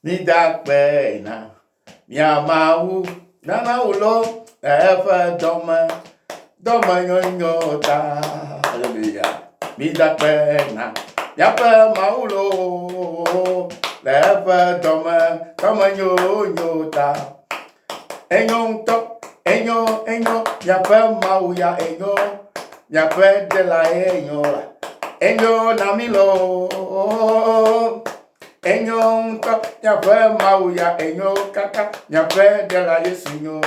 Midakpena, Miamau, Nana Ulo, ever Doma Nyota, hallelujah. Midakpena, Yapa Maulo, ever Doma Nyota, Enyon top, Enyo, Yapa Mauya, Yapa de la Enyo Namilo. Enyo nyafwe mauya enyo kaka nyafwe de la yesunyo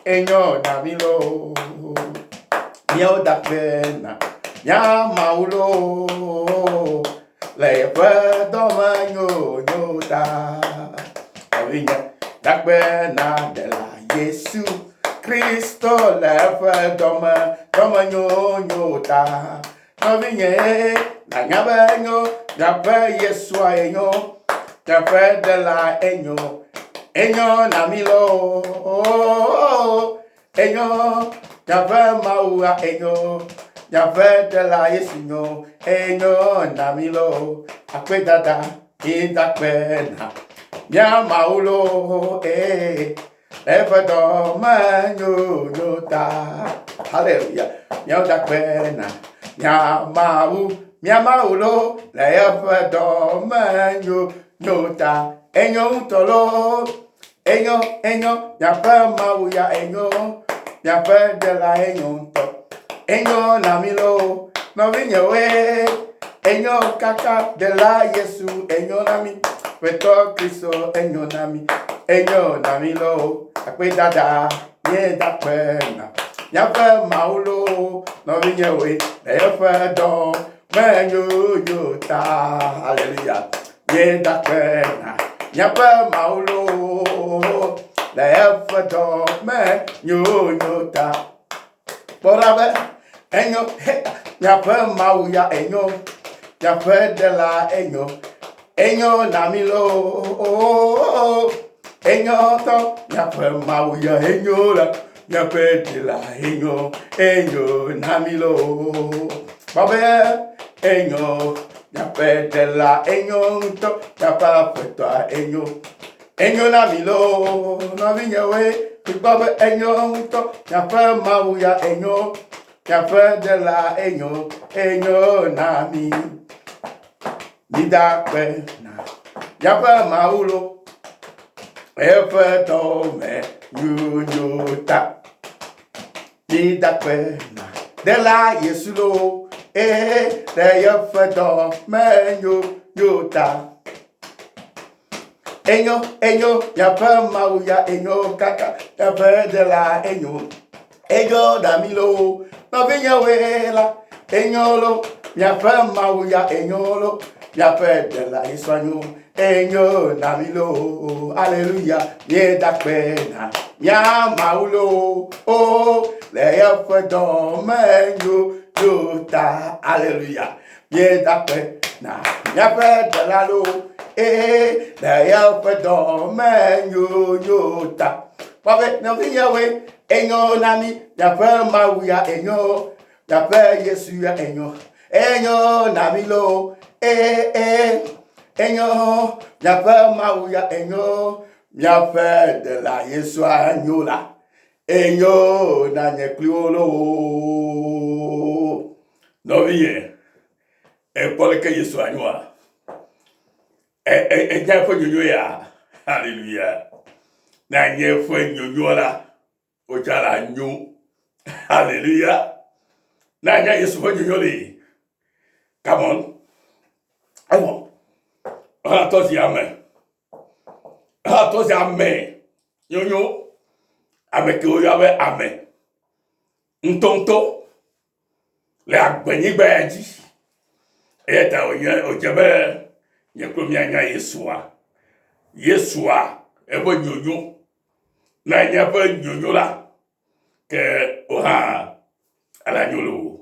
enyo namilo nyo dakena nya maulo le fwe domanyo nyota ovinya dakena de la Yesu Kristo le fwe domanyo nyota ovinya na nyabenyo Yapa Yesua enyo, Yapa de la enyo namilo, enyo, Yapa maua enyo, Yapa de la Yesunyo, enyo namilo, akwedada, idakpena, nya maulo, evedo manyo nyota, hallelujah, nya dakpena, nya mau. Miamaulo, la yafa do manyo nyota, enyo tolo, enyo, yafa mauya yafa de la enyo to, enyo namilo, no vinyewe, enyo kaka de la Yesu, enyo nami, veto Kristo, enyo namilo, akwe dada, ye da pena, yafa maulo, no vinyewe, la yafa do, Nyota, hallelujah. Ye da pena, nyapa maulo, la efato nyota. Borabe, enyo, nyapa mauya enyo, nyapa de la enyo namilo, enyo to, nyapa mauya enyo la, nyapa de la enyo namilo. Babe. Enyo, yapetela enyo to, yapapetwa enyo namilo, na vinyewe, kibabe enyo to, yapemauya enyo, yapedela enyo nami, midakpe na, yapemaulo, efetome nyunyuta, midakpe na, dela Yesulo. Le yafado nyota. Enyo, yapa mauya enyo kaka, yapa de la enyo damilo, no vinyawela, enyo yapa mauya enyo yapa de la iswanyo, enyo damilo, hallelujah, ye da pena, ya maulo, le yafado Nyota, hallelujah. Ye dape na yape de la lo, la yape do nyota. Pape no vinyawe enyo nami yape mauya enyo, yape Yesu ya enyo nami lo, enyo yape mauya enyo, yape de la Yesu anyola. Enyo na nyekliolo no vie e polke Yesu anywa nyafo nyonyo ya hallelujah na nyafo nyonyo la o jala nyu hallelujah na nya Yesu fo nyonyo le come on tosi amen nyonyo avec oyabe amen ntonto le agbenigbe yaji eta ojebe nyekromia Yesua ebo nyonyo na nyaba nyonyo la ke oha ala nyolo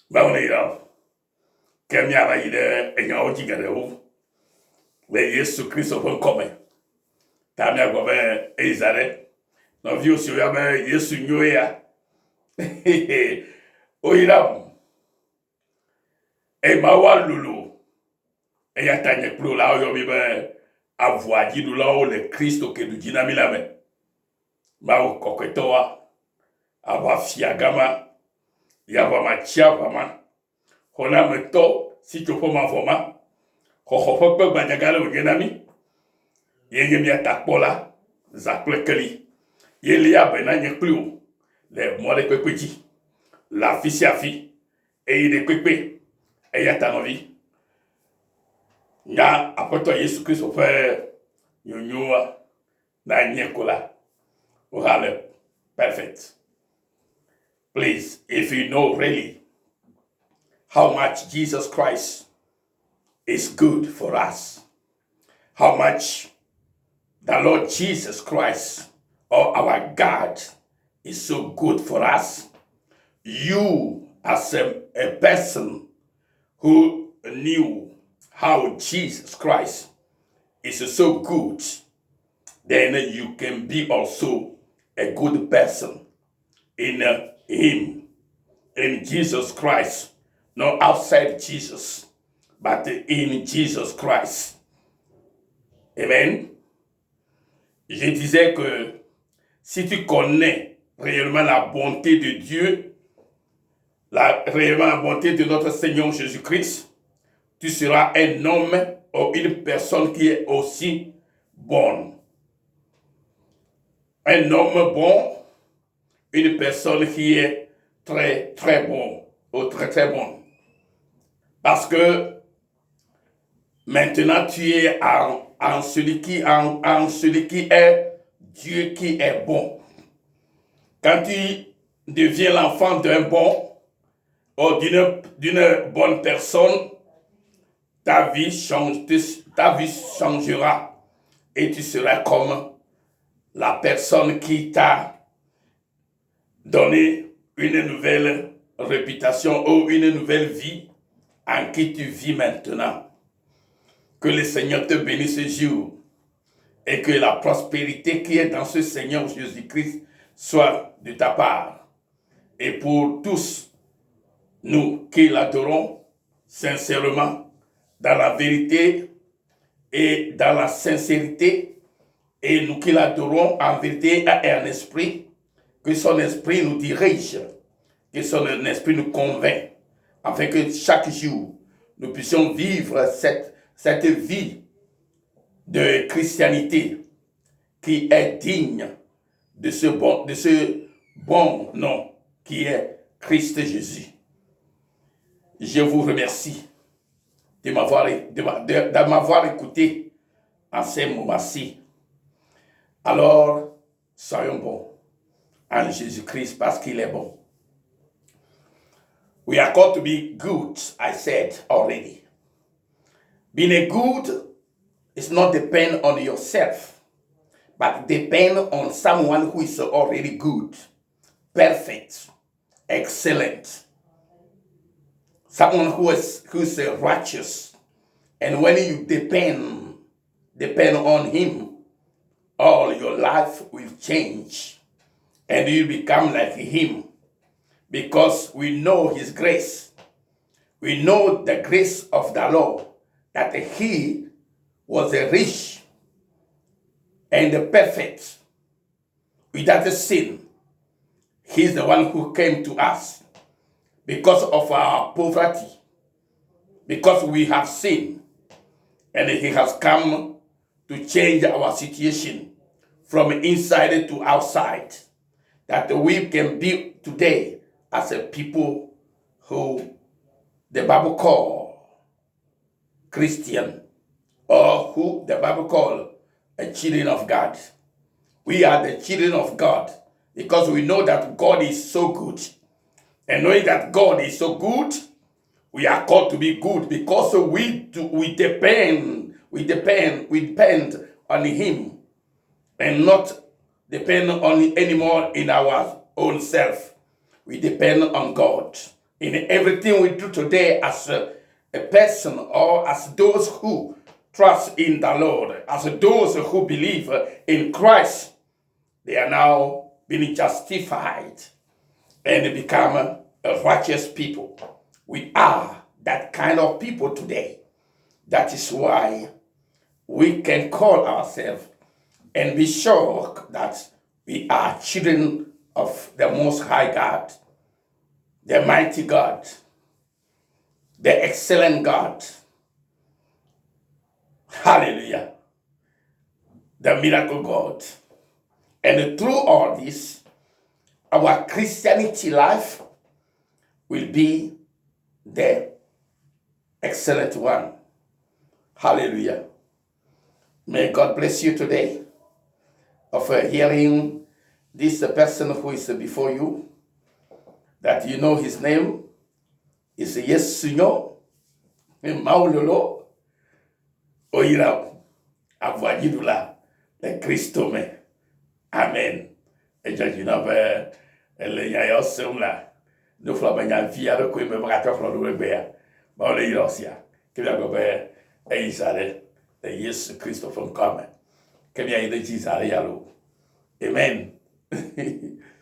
ba wona ira ke mi ara ide enya ojigere o le Yesu Kristo fo come ta mi agobe ezare no vi osi ya be Yesu nyoya oyiram e ma wa lulu e ya tanye klo la oyo mi be avoir dit là le Christ que du dinamilame ma koketoa ava fiagama yava machia vama hona meto si tu peux m'avoma ho pe banyagale ugenami yenge mi atakpola zaklekeli yelia benanye kliu le mole kwekweji la fisiafi et il est kwekwe et yatanovi nya apoto Yesu Kristo fe nyonyua na nyekola ohale perfect. Please, if you know really how much Jesus Christ is good for us, how much the Lord Jesus Christ or our God is so good for us, you as a person who knew how Jesus Christ is so good, then you can be also a good person in Him, in Jesus Christ, not outside Jesus, but in Jesus Christ. Amen. Je disais que si tu connais réellement la bonté de Dieu, réellement la bonté de notre Seigneur Jésus-Christ, tu seras un homme ou une personne qui est aussi bonne. Un homme bon, une personne qui est très, très bon, ou très, très bonne. Parce que maintenant, tu es en celui qui est Dieu qui est bon. Quand tu deviens l'enfant d'un bon ou d'une bonne personne, ta vie changera et tu seras comme la personne qui t'a donné une nouvelle réputation ou une nouvelle vie en qui tu vis maintenant. Que le Seigneur te bénisse ce jour et que la prospérité qui est dans ce Seigneur Jésus-Christ soit de ta part. Et pour tous, nous qui l'adorons sincèrement, dans la vérité et dans la sincérité, et nous qui l'adorons en vérité et en esprit, que son esprit nous dirige, que son esprit nous convainc, afin que chaque jour, nous puissions vivre cette vie de christianité qui est digne de ce bon nom qui est Christ Jésus. Je vous remercie de m'avoir écouté en ces moments-ci. Alors, soyons bons en Jésus-Christ parce qu'il est bon. We are called to be good, I said already. Being a good is not depend on yourself, but depend on someone who is already good, perfect, excellent. Someone who is righteous. And when you depend on him, all your life will change. And you become like him. Because we know his grace. We know the grace of the Lord. That he was rich and perfect, without a sin. He's the one who came to us because of our poverty, because we have sinned, and he has come to change our situation from inside to outside, that we can be today as a people who the Bible call Christian, or who the Bible call a children of God. We are the children of God because we know that God is so good. And knowing that God is so good, we are called to be good because we depend on him and not depend on anymore in our own self. We depend on God. In everything we do today as a person or as those who trust in the Lord, as those who believe in Christ, they are now being justified and become a righteous people. We are that kind of people today. That is why we can call ourselves and be sure that we are children of the Most High God, the mighty God, the excellent God. Hallelujah. The miracle God. And through all this, our Christianity life will be the excellent one. Hallelujah. May God bless you today of hearing this person who is before you, that you know his name is Yesunyo Maulolo Oira Avajidula the Christome. Amen. Et je n'avais le yayo semla. Nous flamanya via de quoi me brato flo de bea. Ba le yosia. Que bien go be e isale de Yesu Christo from come. Que bien de Jesus yalo. Amen.